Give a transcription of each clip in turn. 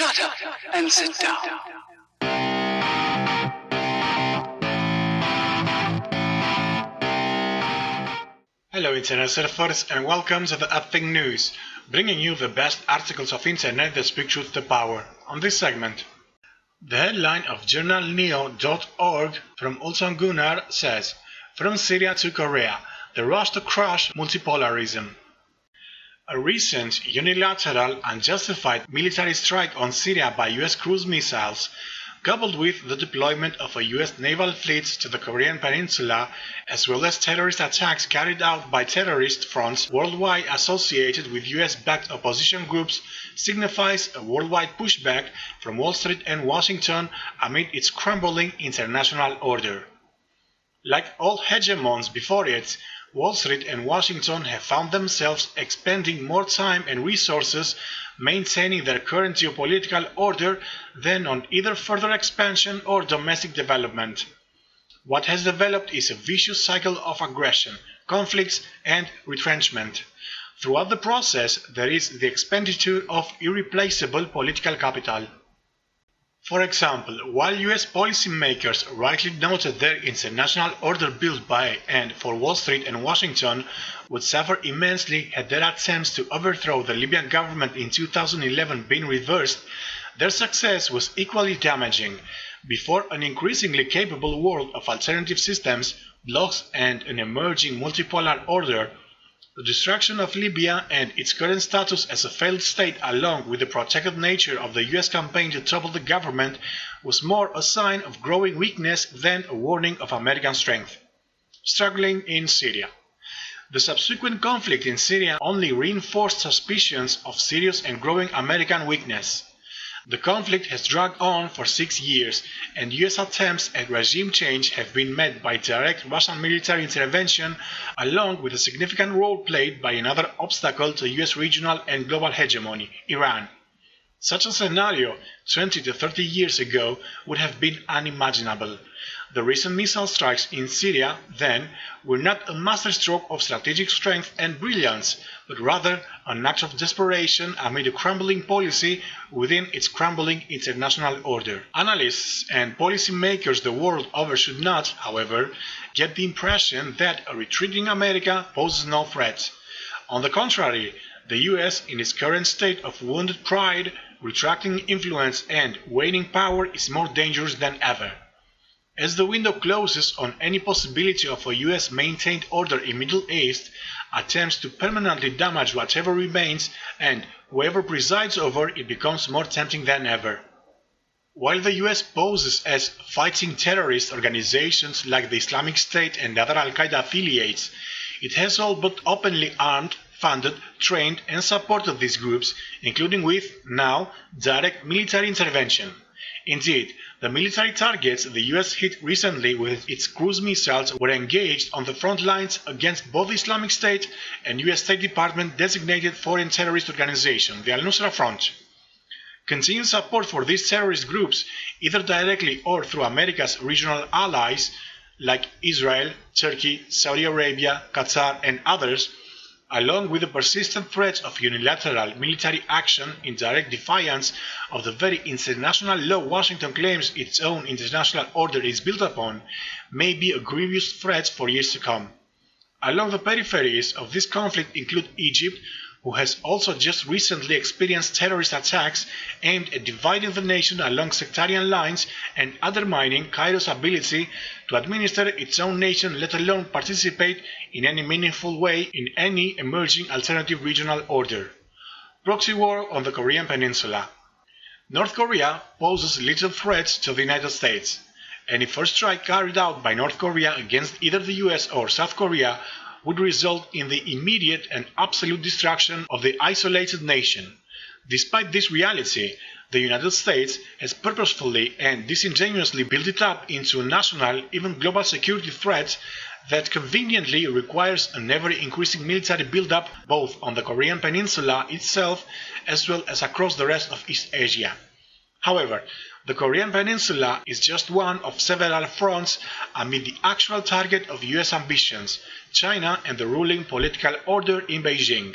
Shut up and sit down. Hello Internet surfers and welcome to the Upthing News, bringing you the best articles of Internet that speak truth to power. On this segment, the headline of journalneo.org from Ulsan Gunnar says, "From Syria to Korea, the rush to crush multipolarism." A recent unilateral unjustified military strike on Syria by US cruise missiles, coupled with the deployment of a US naval fleet to the Korean peninsula, as well as terrorist attacks carried out by terrorist fronts worldwide associated with US-backed opposition groups, signifies a worldwide pushback from Wall Street and Washington amid its crumbling international order. Like all hegemons before it, Wall Street and Washington have found themselves expending more time and resources maintaining their current geopolitical order than on either further expansion or domestic development. What has developed is a vicious cycle of aggression, conflicts, and retrenchment. Throughout the process, there is the expenditure of irreplaceable political capital. For example, while US policymakers rightly noted their international order built by and for Wall Street and Washington would suffer immensely had their attempts to overthrow the Libyan government in 2011 been reversed, their success was equally damaging. Before an increasingly capable world of alternative systems, blocs, and an emerging multipolar order, the destruction of Libya and its current status as a failed state, along with the protected nature of the US campaign to topple the government, was more a sign of growing weakness than a warning of American strength. Struggling in Syria. The subsequent conflict in Syria only reinforced suspicions of serious and growing American weakness. The conflict has dragged on for 6 years, and US attempts at regime change have been met by direct Russian military intervention, along with a significant role played by another obstacle to US regional and global hegemony, Iran. Such a scenario 20 to 30 years ago would have been unimaginable. The recent missile strikes in Syria, then, were not a masterstroke of strategic strength and brilliance, but rather an act of desperation amid a crumbling policy within its crumbling international order. Analysts and policymakers the world over should not, however, get the impression that a retreating America poses no threat. On the contrary, the US, in its current state of wounded pride, retracting influence, and waning power, is more dangerous than ever. As the window closes on any possibility of a US-maintained order in Middle East, attempts to permanently damage whatever remains and whoever presides over it becomes more tempting than ever. While the US poses as fighting terrorist organizations like the Islamic State and other Al-Qaeda affiliates, it has all but openly armed, funded, trained, and supported these groups, including with, now, direct military intervention. Indeed, the military targets the US hit recently with its cruise missiles were engaged on the front lines against both the Islamic State and US State Department designated foreign terrorist organization, the Al-Nusra Front. Continued support for these terrorist groups, either directly or through America's regional allies like Israel, Turkey, Saudi Arabia, Qatar, and others, along with the persistent threats of unilateral military action in direct defiance of the very international law Washington claims its own international order is built upon, may be a grievous threat for years to come. Along the peripheries of this conflict include Egypt, who has also just recently experienced terrorist attacks aimed at dividing the nation along sectarian lines and undermining Cairo's ability to administer its own nation, let alone participate in any meaningful way in any emerging alternative regional order. Proxy war on the Korean peninsula. North Korea poses little threat to the United States. Any first strike carried out by North Korea against either the US or South Korea would result in the immediate and absolute destruction of the isolated nation. Despite this reality, the United States has purposefully and disingenuously built it up into a national, even global security threat that conveniently requires an ever-increasing military build-up both on the Korean peninsula itself as well as across the rest of East Asia. However, the Korean peninsula is just one of several fronts amid the actual target of US ambitions, China and the ruling political order in Beijing.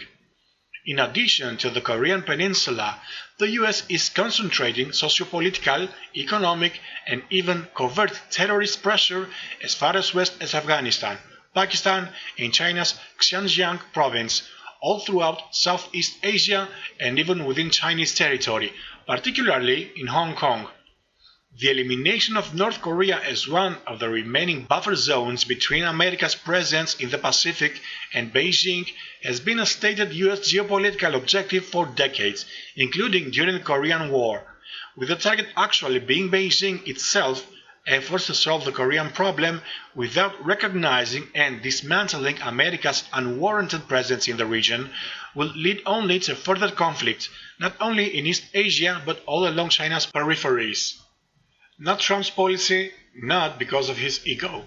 In addition to the Korean peninsula, the US is concentrating socio-political, economic, and even covert terrorist pressure as far as west as Afghanistan, Pakistan, and China's Xinjiang province, all throughout Southeast Asia and even within Chinese territory, particularly in Hong Kong. The elimination of North Korea as one of the remaining buffer zones between America's presence in the Pacific and Beijing has been a stated US geopolitical objective for decades, including during the Korean War, with the target actually being Beijing itself. Efforts to solve the Korean problem without recognizing and dismantling America's unwarranted presence in the region will lead only to further conflict, not only in East Asia but all along China's peripheries. Not Trump's policy, not because of his ego.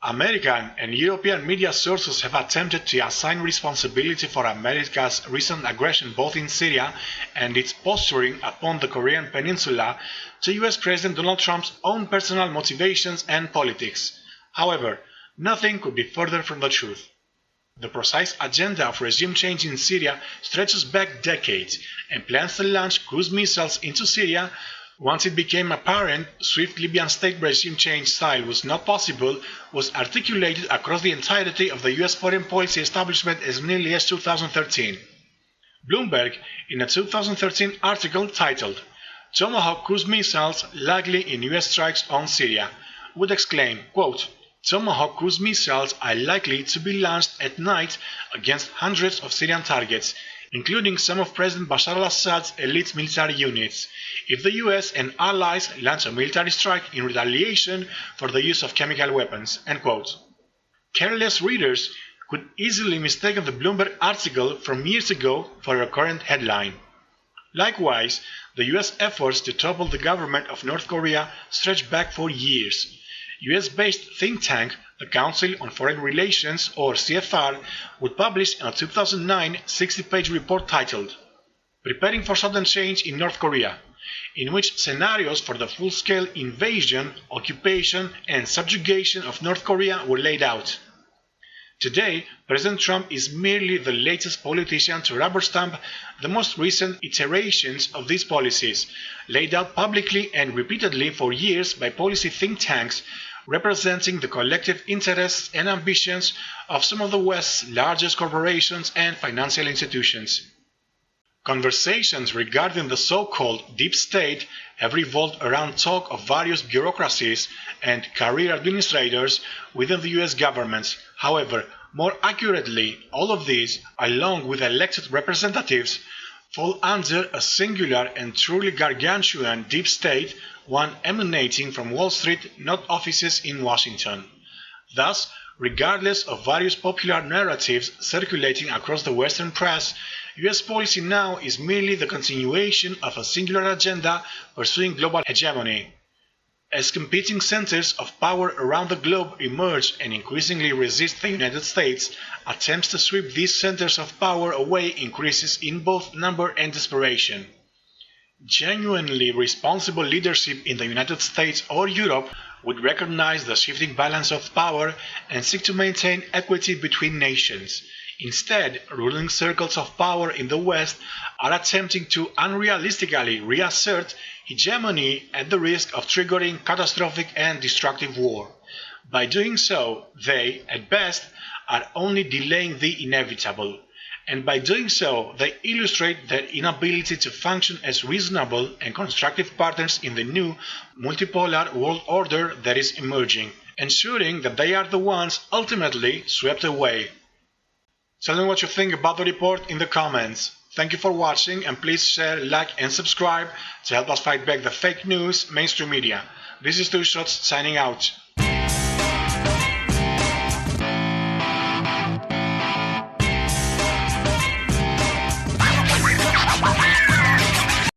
American and European media sources have attempted to assign responsibility for America's recent aggression both in Syria and its posturing upon the Korean peninsula to US President Donald Trump's own personal motivations and politics. However, nothing could be further from the truth. The precise agenda of regime change in Syria stretches back decades, and plans to launch cruise missiles into Syria once it became apparent swift Libyan state regime change style was not possible, was articulated across the entirety of the US foreign policy establishment as nearly as 2013. Bloomberg, in a 2013 article titled "Tomahawk Cruise Missiles Likely in US Strikes on Syria," would exclaim, quote, "Tomahawk cruise missiles are likely to be launched at night against hundreds of Syrian targets, including some of President Bashar al-Assad's elite military units, if the US and allies launch a military strike in retaliation for the use of chemical weapons." End quote. Careless readers could easily mistake the Bloomberg article from years ago for a current headline. Likewise, the US efforts to topple the government of North Korea stretch back for years. US-based think tank the Council on Foreign Relations, or CFR, would publish a 2009 60-page report titled "Preparing for Sudden Change in North Korea," in which scenarios for the full-scale invasion, occupation, and subjugation of North Korea were laid out. Today, President Trump is merely the latest politician to rubber stamp the most recent iterations of these policies, laid out publicly and repeatedly for years by policy think tanks representing the collective interests and ambitions of some of the West's largest corporations and financial institutions. Conversations regarding the so-called deep state have revolved around talk of various bureaucracies and career administrators within the US governments. However, more accurately, all of these, along with elected representatives, fall under a singular and truly gargantuan deep state, one emanating from Wall Street, not offices in Washington. Thus, regardless of various popular narratives circulating across the Western press, US policy now is merely the continuation of a singular agenda pursuing global hegemony. As competing centers of power around the globe emerge and increasingly resist the United States, attempts to sweep these centers of power away increases in both number and desperation. Genuinely responsible leadership in the United States or Europe would recognize the shifting balance of power and seek to maintain equity between nations. Instead, ruling circles of power in the West are attempting to unrealistically reassert hegemony at the risk of triggering catastrophic and destructive war. By doing so, they, at best, are only delaying the inevitable. And by doing so, they illustrate their inability to function as reasonable and constructive partners in the new multipolar world order that is emerging, ensuring that they are the ones ultimately swept away. Tell me what you think about the report in the comments. Thank you for watching, and please share, like and subscribe to help us fight back the fake news mainstream media. This is Two Shots signing out.